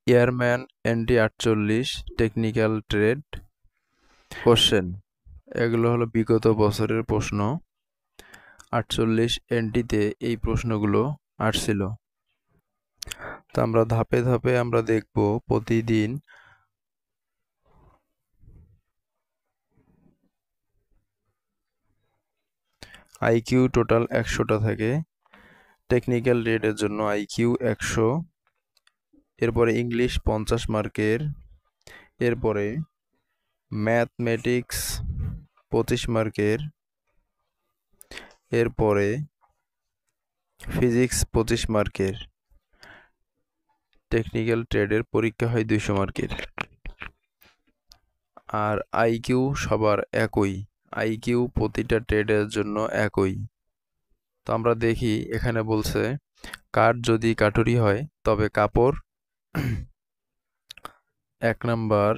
Airman এনডি 48 technical trade question. এগুলো হলো বিগত বছরের প্রশ্ন। 48 এনটিতে এই প্রশ্নগুলো আসছিল। তো আমরা ধাপে ধাপে আমরা দেখব প্রতিদিন আইকিউ টোটাল 100টা থাকে। টেকনিক্যাল ট্রেডের জন্য আইকিউ 100, এরপরে ইংলিশ 50 মার্কের, এরপরে ম্যাথমেটিক্স 25 মার্কের, এরপরে ফিজিক্স 25 মার্কের। টেকনিক্যাল ট্রেডের পরীক্ষা হয় 200 মার্কের। আর আইকিউ সবার একই, আইকিউ প্রতিটা ট্রেডের জন্য একই। তো আমরা দেখি এখানে বলছে কাঠ যদি কাঠুরি হয় তবে কাপড় 1 নাম্বার,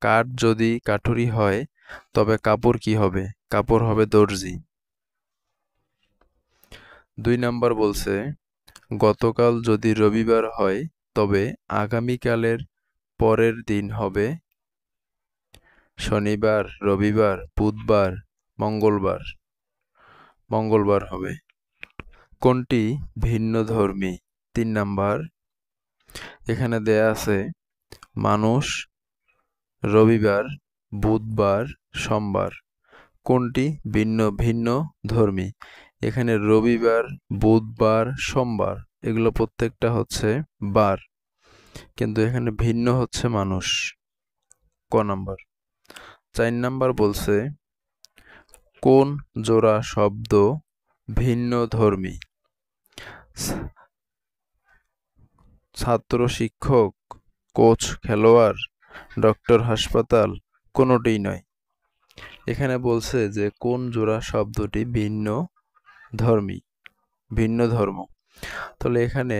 কাঠ যদি কাঠুরি হয় তবে কাপড় কি হবে? কাপড় হবে দর্জি। 2 নাম্বার বলছে গতকাল যদি রবিবার হয় তবে আগামীকালের পরের দিন হবে শনিবার, রবিবার, বুধবার, মঙ্গলবার। মঙ্গলবার হবে। কোনটি ভিন্নধর্মী? 3 নাম্বার, এখানে দেয়া আছে মানুষ, রবিবার, বুধবার, সোমবার। কোনটি ভিন্ন ভিন্ন ধর্মী? এখানে রবিবার, বুধবার, সোমবার এগুলো প্রত্যেকটা হচ্ছে বার, কিন্তু এখানে ভিন্ন হচ্ছে মানুষ। ক নাম্বার। 4 নাম্বার বলছে কোন জোড়া শব্দ ভিন্ন ধর্মী? ছাত্র শিক্ষক, কোচ খেলোয়াড়, ডক্টর হাসপাতাল, কোনোটিই নয়। এখানে বলছে যে কোন জোড়া শব্দটি ভিন্ন ধর্মী, ভিন্ন ধর্ম। তাহলে এখানে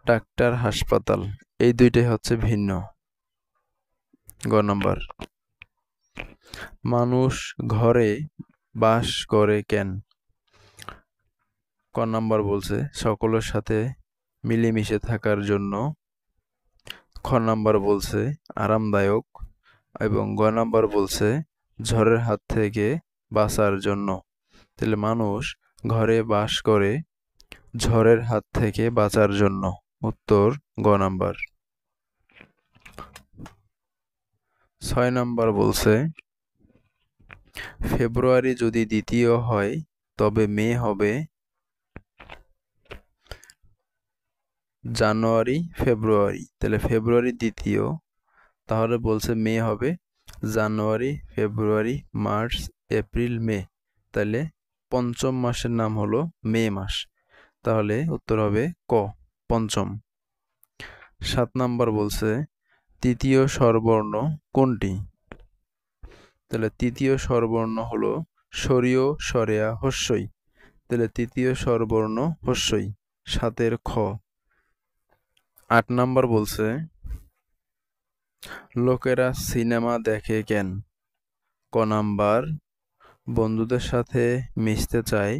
ডাক্তার, হাসপাতাল এই দুইটাই হচ্ছে ভিন্ন। গ নাম্বার। মানুষ ঘরে বাস করে কেন? ক নাম্বার বলছে সকলের সাথে মিলেমিশে থাকার জন্য। খ নাম্বার বলছে আরামদায়ক, এবং গ নাম্বার বলছে ঝড়ের হাত থেকে বাঁচার জন্য। তাহলে মানুষ ঘরে বাস করে ঝড়ের হাত থেকে বাঁচার জন্য। উত্তর গ নাম্বার। 6 নাম্বার বলছে ফেব্রুয়ারি যদি দ্বিতীয় হয় তবে মে হবে জানুয়ারি, ফেব্রুয়ারি। তাহলে ফেব্রুয়ারি দ্বিতীয়, তাহলে বলছে মে হবে জানুয়ারি, ফেব্রুয়ারি, মার্চ, এপ্রিল, মে। তাহলে পঞ্চম মাসের নাম হলো মে মাস। তাহলে উত্তর হবে ক, পঞ্চম। 7 নাম্বার বলছে তৃতীয় স্বরবর্ণ কোনটি? তাহলে তৃতীয় স্বরবর্ণ হলো সরিয় সরেয়া হস্যই। তাহলে তৃতীয় স্বরবর্ণ হস্যই, 7 খ। 8 নাম্বার বলছে লোকেরা সিনেমা দেখে কেন? ক নাম্বার বন্ধুদের সাথে মিশতে চায়,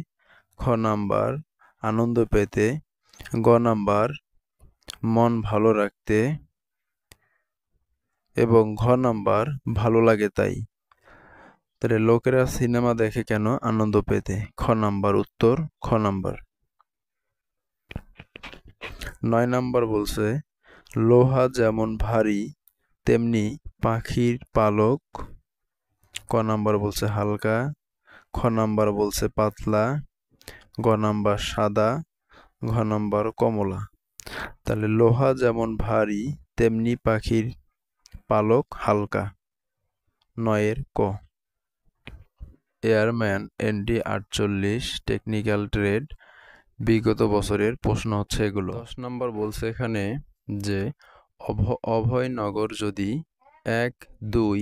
খ নাম্বার আনন্দ পেতে, গ নাম্বার মন ভালো রাখতে, এবং ঘ নাম্বার ভালো লাগে তাই। তাহলে লোকেরা সিনেমা দেখে কেন? আনন্দ পেতে। খ নাম্বার উত্তর, খ নাম্বার। 9 নাম্বার বলছে লোহা যেমন ভারী তেমনি পাখির পালক। ক নাম্বার বলছে হালকা, খ নাম্বার বলছে পাতলা, গ নাম্বার সাদা, ঘ নাম্বার কমলা। তাহলে লোহা যেমন ভারী তেমনি পাখির পালক হালকা। 9 ক। এয়ারম্যান এনডি 48 টেকনিক্যাল ট্রেড বিগত বছরের প্রশ্ন হচ্ছে এগুলো। 10 নম্বর বলছে এখানে যে অভয়নগর যদি 1 2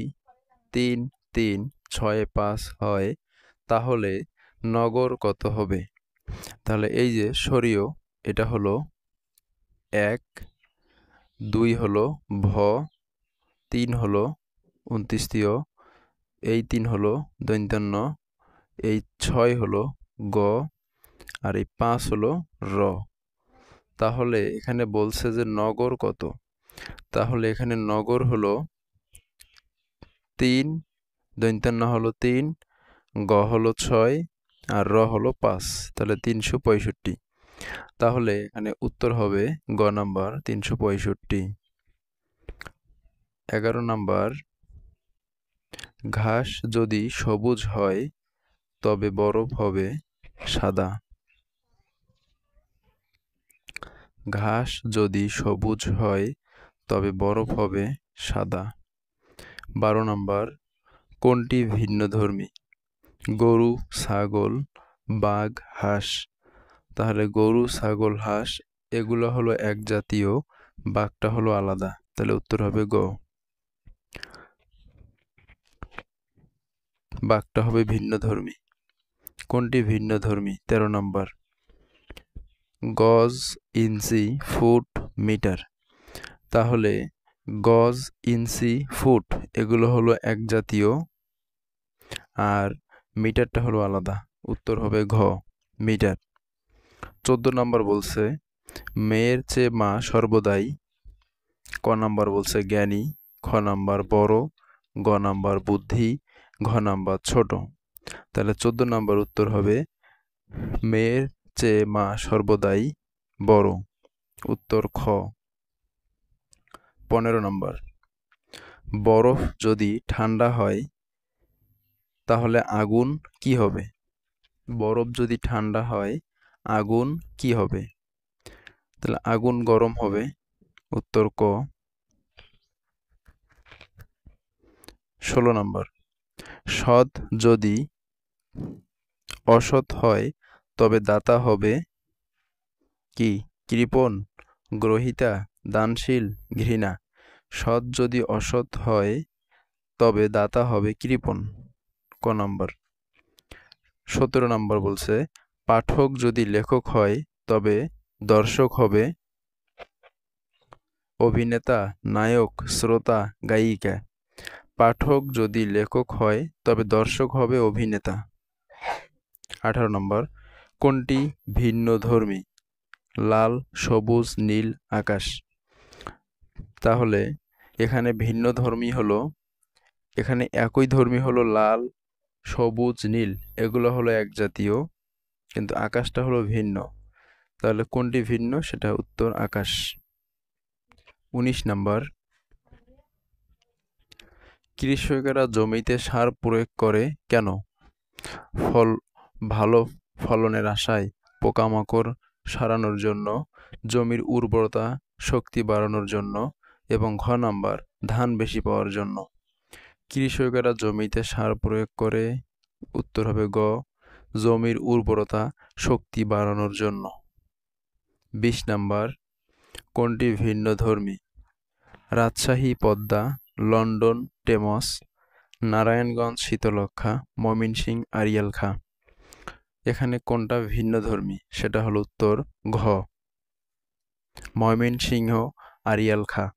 3 3 6 5 হয় তাহলে নগর কত হবে? তাহলে এই যে সরিয় এটা হলো 1, 2 হলো ভ, 3 হলো 29, এই 3 হলো দন্ত্য, এই 6 হলো গ, আর এই 5 হলো র। তাহলে এখানে বলছে যে নগর কত? তাহলে এখানে নগর হলো 3, দন্ত্য ন হলো 3, গ হলো 6 আর র হলো 5, তাহলে 365। তাহলে এখানে উত্তর হবে গ নাম্বার 365। 11 নাম্বার, ঘাস যদি সবুজ হয় তবে বরফ হবে সাদা। ঘাস যদি সবুজ হয় তবে বরফ হবে সাদা। 12 নাম্বার, কোনটি ভিন্নধর্মী? গরু, ছাগল, বাঘ, হাঁস। তাহলে গরু, ছাগল, হাঁস এগুলো হলো এক জাতীয়, বাঘটা হলো আলাদা, তাহলে উত্তর হবে গ, বাঘটা হবে ভিন্নধর্মী। কোনটি ভিন্নধর্মী? 13 নাম্বার, গজ, ইঞ্চি, ফুট, মিটার। তাহলে গজ, ইঞ্চি, ফুট এগুলো হলো এক জাতীয়, আর মিটারটা হলো আলাদা, উত্তর হবে ঘ, মিটার। 14 নাম্বার বলছে মেয়ের চেয়ে মা সর্বদাই, ক নাম্বার বলছে জ্ঞানী, খ নাম্বার বড়, গ নাম্বার বুদ্ধি, ঘ নাম্বার ছোট। তাহলে 14 নাম্বার উত্তর হবে মেয়ের চেয়ে মা সর্বদাই বড়, উত্তর খ। 15 নাম্বার, বরফ যদি ঠান্ডা হয় তাহলে আগুন কি হবে? বরফ যদি ঠান্ডা হয় আগুন কি হবে? তাহলে আগুন গরম হবে, উত্তর ক। 16 নাম্বার, সৎ যদি অসৎ হয় তবে দাতা হবে কি? কৃপণ, গ্রহিতা, দানশীল, ঘৃণা। সৎ যদি অসৎ হয় তবে দাতা হবে কৃপণ, ক নাম্বার। 17 নাম্বার বলছে পাঠক যদি লেখক হয় তবে দর্শক হবে অভিনেতা, নায়ক, শ্রোতা, গায়িকা। পাঠক যদি লেখক হয় তবে দর্শক হবে অভিনেতা। 18 নম্বর, কোনটি ভিন্নধর্মী? লাল, সবুজ, নীল, আকাশ। তাহলে এখানে ভিন্নধর্মী হলো, এখানে একই ধর্মী হলো লাল, সবুজ, নীল এগুলো হলো এক জাতীয়, কিন্তু আকাশটা হলো ভিন্ন। তাহলে কোনটি ভিন্ন? সেটা উত্তর আকাশ। 19 নাম্বার, কৃষকেরা জমিতে সার প্রয়োগ করে কেন? ভালো ফলনের আশায়, পোকামাকড় সারানোর জন্য, জমির উর্বরতা শক্তি বাড়ানোর জন্য, এবং ঘ নাম্বার ধান বেশি পাওয়ার জন্য। কৃষকেরা জমিতে সার প্রয়োগ করে, উত্তর হবে গ, জমির উর্বরতা শক্তি বাড়ানোর জন্য। 20 নাম্বার, কোনটি ভিন্নধর্মী? Rajshahi Padma, London Thames, Narayanganj Shitalakshya, Mymensingh Arial Khan. এখানে কোনটা ভিন্নধর্মী? সেটা হলো উত্তর ঘ, ময়মনসিংহ আড়িয়াল খাঁ।